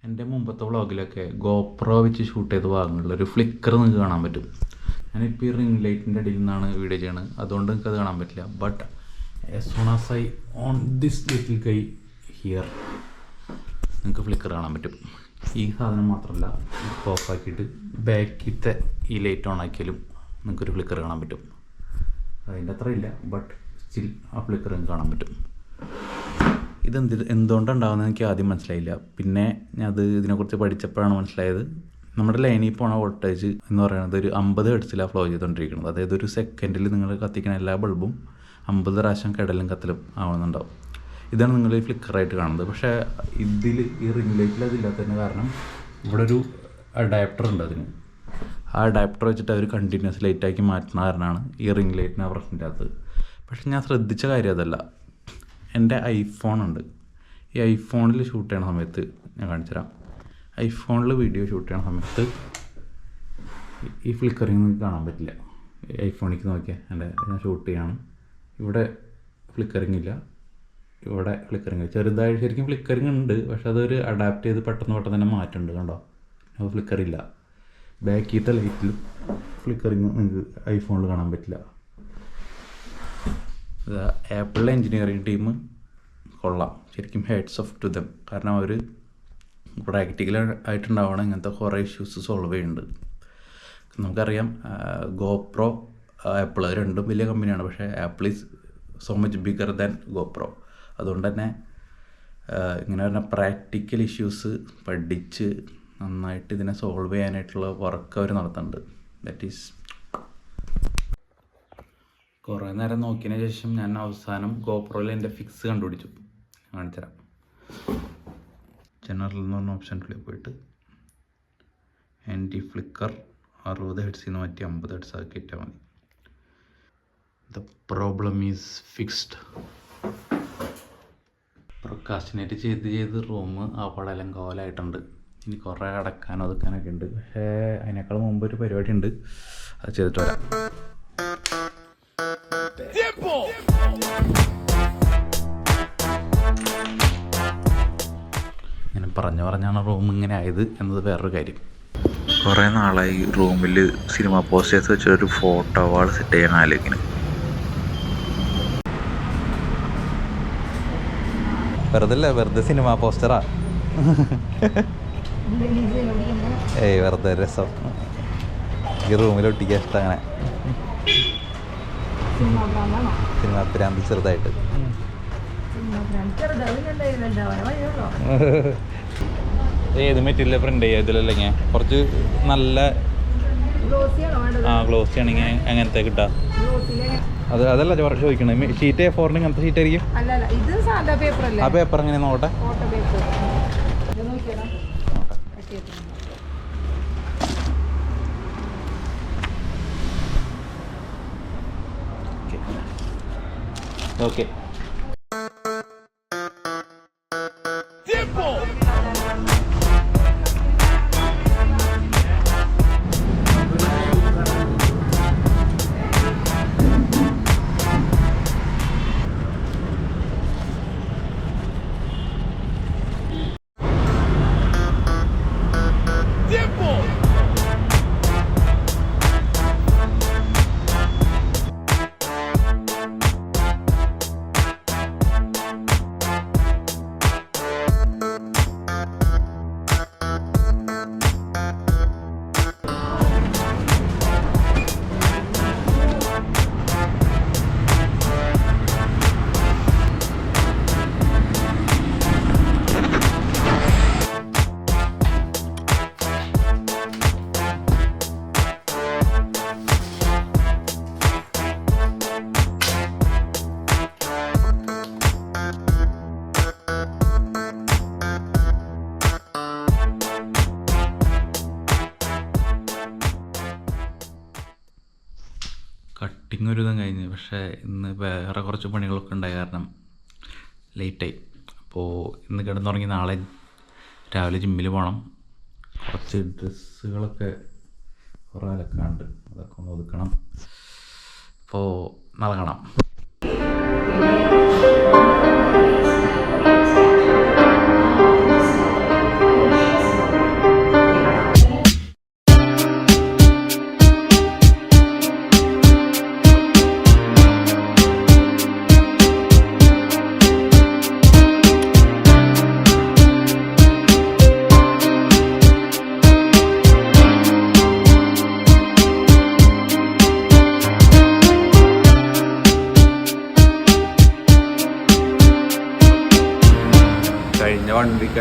എൻ്റെ മുമ്പത്തെ വ്ളോഗിലൊക്കെ ഗോപ്രോ വെച്ച് ഷൂട്ട് ചെയ്ത ഭാഗങ്ങളിലൊരു ഫ്ലിക്കർ നിങ്ങൾക്ക് കാണാൻ പറ്റും. ഞാനിപ്പോൾ ഈ റിംഗ് ലൈറ്റിൻ്റെ അടിയിൽ നിന്നാണ് വീഡിയോ ചെയ്യണത്, അതുകൊണ്ട് നിങ്ങൾക്ക് അത് കാണാൻ പറ്റില്ല. But as soon as I on this little guy here നിങ്ങൾക്ക് ഫ്ലിക്കർ കാണാൻ പറ്റും. ഈ സാധനം മാത്രമല്ല, ഇപ്പോൾ ഓഫാക്കിയിട്ട് ബാക്കിലത്തെ ഈ ലൈറ്റ് ഓൺ ആക്കിയാലും നിങ്ങൾക്കൊരു ഫ്ലിക്കർ കാണാൻ പറ്റും. അതിൻ്റെ അത്ര ഇല്ല, ബട്ട് സ്റ്റിൽ ആ ഫ്ലിക്കർ നിങ്ങൾക്ക് കാണാൻ പറ്റും. എന്തുകൊണ്ടാണ് ഉണ്ടാകുന്നത് എനിക്ക് ആദ്യം മനസ്സിലായില്ല. പിന്നെ ഞാൻ ഇതിനെക്കുറിച്ച് പഠിച്ചപ്പോഴാണ് മനസ്സിലായത്. നമ്മുടെ ലൈനിൽ പോണ വോൾട്ടേജ് എന്ന് പറയുന്നത് ഒരു 50 ഹെർട്സിലാണ് ഫ്ലോ ചെയ്തുകൊണ്ടിരിക്കുന്നത്. അതായത് ഒരു സെക്കൻഡിൽ നിങ്ങൾ കത്തിക്കുന്ന എല്ലാ ബൾബും 50 പ്രാവശ്യം കടലും കത്തലും ആവുന്നുണ്ടാവും. ഇതാണ് നിങ്ങൾ ഈ ഫ്ലിക്കറായിട്ട് കാണുന്നത്. പക്ഷേ ഈ റിംഗ് ലൈറ്റിൽ അതില്ലാത്തതിന് കാരണം ഇവിടെ ഒരു അഡാപ്റ്റർ ഉണ്ട്. ആ അഡാപ്റ്റർ വെച്ചിട്ട് അവർ കണ്ടിന്യൂസ് ലൈറ്റാക്കി മാറ്റുന്ന കാരണമാണ് ഈ റിംഗ് ലൈറ്റിന് ആ പ്രശ്നമില്ലാത്തത്. പക്ഷേ ഞാൻ ശ്രദ്ധിച്ച കാര്യം അതല്ല. എൻ്റെ ഐഫോണുണ്ട്. ഈ ഐഫോണിൽ ഷൂട്ട് ചെയ്യണ സമയത്ത് ഞാൻ കാണിച്ചുതരാം. ഐഫോണിൽ വീഡിയോ ഷൂട്ട് ചെയ്യണ സമയത്ത് ഈ ഫ്ലിക്കറിങ് കാണാൻ പറ്റില്ല. ഐഫോണിലേക്ക് നോക്കിയാൽ ഞാൻ ഷൂട്ട് ചെയ്യാണ്. ഇവിടെ ഫ്ലിക്കറിങ് ഇല്ല, ഇവിടെ ഫ്ലിക്കറിങ് ചെറുതായി ശരിക്കും ഫ്ലിക്കറിങ് ഉണ്ട്. പക്ഷെ അതൊരു അഡാപ്റ്റ് ചെയ്ത് പെട്ടെന്ന് തന്നെ മാറ്റുന്നുണ്ട്. കണ്ടോ, അത് ഫ്ലിക്കറില്ല. ബാക്കിലത്തെ ലൈറ്റിലും ഫ്ലിക്കറിങ് നിങ്ങൾക്ക് ഐഫോണിൽ കാണാൻ പറ്റില്ല. ആപ്പിളിലെ എൻജിനീയറിങ് ടീം കൊള്ളാം ശരിക്കും. Hats off to them. കാരണം അവർ പ്രാക്ടിക്കൽ ആയിട്ടുണ്ടാവണം ഇങ്ങനത്തെ കുറേ ഇഷ്യൂസ് സോൾവ് ചെയ്യുന്നുണ്ട്. നമുക്കറിയാം ഗോപ്രോ, ആപ്പിൾ രണ്ടും വലിയ കമ്പനിയാണ്. പക്ഷേ apple is so much bigger than GoPro. അതുകൊണ്ട് തന്നെ ഇങ്ങനെ പറഞ്ഞ പ്രാക്ടിക്കൽ ഇഷ്യൂസ് പഠിച്ച് നന്നായിട്ട് ഇതിനെ സോൾവ് ചെയ്യാനായിട്ടുള്ള വർക്ക് അവർ നടത്തുന്നുണ്ട്. ദാറ്റ് ഈസ് കുറേ നേരം നോക്കിയതിന് ശേഷം ഞാൻ അവസാനം ഗോപ്രോയിൽ എൻ്റെ ഫിക്സ് കണ്ടുപിടിച്ചു. കാണിച്ചുതരാം. ജനറൽ എന്ന് പറഞ്ഞ ഓപ്ഷനിൽ പോയിട്ട് ആൻറ്റി ഫ്ലിക്കർ 60 ഹെർട്സിൽ നിന്ന് മാറ്റി 50 ഹെർട്സ് ആക്കി ഇട്ടാൽ മതി. The problem is fixed. Procrastinate ചെയ്ത് റൂം ആ പടലം കോലായിട്ടുണ്ട്. ഇനി കുറേ അടക്കാനും ഒതുക്കാനൊക്കെ ഉണ്ട്. പക്ഷേ അതിനേക്കാൾ മുമ്പ് ഒരു പരിപാടി ഉണ്ട്, അത് ചെയ്തിട്ട് വരാം. ഇങ്ങനെ പറഞ്ഞാണ് റൂം ഇങ്ങനെ ആയത് എന്നത് വേറൊരു കാര്യം. കുറേ നാളായി റൂമിൽ സിനിമ പോസ്റ്റേഴ്സ് വെച്ചൊരു ഫോട്ടോ വാൾ സെറ്റ് ചെയ്യാൻ ആലോചിക്കുന്നു. വെറുതെ സിനിമ പോസ്റ്ററാ. ഏയ് വെറുതെ രസം. ഈ റൂമിൽ ഒട്ടിക്കാൻ ഇഷ്ടം. അങ്ങനെ സിനിമ പ്രാന്ത് ചെറുതായിട്ട്. ഏത് മെറ്റീരിയൽ പ്രിന്റ് ചെയ്യുക ഇതിലല്ലേ? ഞാൻ കുറച്ച് നല്ല ഗ്ലോസി ആണെങ്കിൽ എങ്ങനത്തെ കിട്ടാ? അതല്ല ചോദിക്കണേ. ഷീറ്റ് A4 ഇങ്ങനത്തെ ഷീറ്റ് ആയിരിക്കും. ആ പേപ്പർ എങ്ങനെ നോട്ടെ? ഓക്കെ. കട്ടിങ് ഒരു ഇതും കഴിഞ്ഞ്. പക്ഷേ ഇന്ന് വേറെ കുറച്ച് പണികളൊക്കെ ഉണ്ടായ കാരണം ലേറ്റായി. അപ്പോൾ ഇന്ന് കിടന്നുറങ്ങി നാളെ രാവിലെ ജിമ്മിൽ പോകണം. കുറച്ച് ഡ്രസ്സുകളൊക്കെ കുറേ അലക്കാണ്ട്, അതൊക്കെ ഒന്ന് ഒതുക്കണം. അപ്പോൾ നാളെ കാണാം.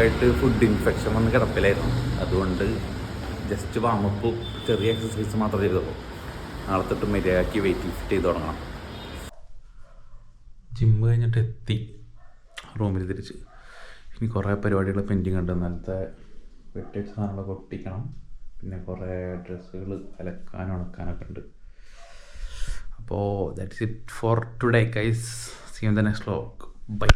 കുറച്ചായിട്ട് ഫുഡ് ഇൻഫെക്ഷൻ വന്ന് കിടപ്പിലായിരുന്നു. അതുകൊണ്ട് ജസ്റ്റ് വാമപ്പ് ചെറിയ എക്സസൈസ് മാത്രം ചെയ്തപ്പോൾ നാളെ തൊട്ട് മര്യാദയ്ക്ക് വെയിറ്റ് ലിഫ്റ്റ് ചെയ്ത് തുടങ്ങണം. ജിമ്മ് കഴിഞ്ഞിട്ട് എത്തി റൂമിൽ തിരിച്ച്. ഇനി കുറേ പരിപാടികൾ പെൻഡിങ് ഉണ്ട്. ഇന്നലത്തെ വെട്ടിയ സാധനങ്ങളൊക്കെ ഒട്ടിക്കണം. പിന്നെ കുറേ ഡ്രസ്സുകൾ അലക്കാനും ഉണക്കാനൊക്കെ ഉണ്ട്. അപ്പോൾ that's it for today guys. See you in the next vlog. By.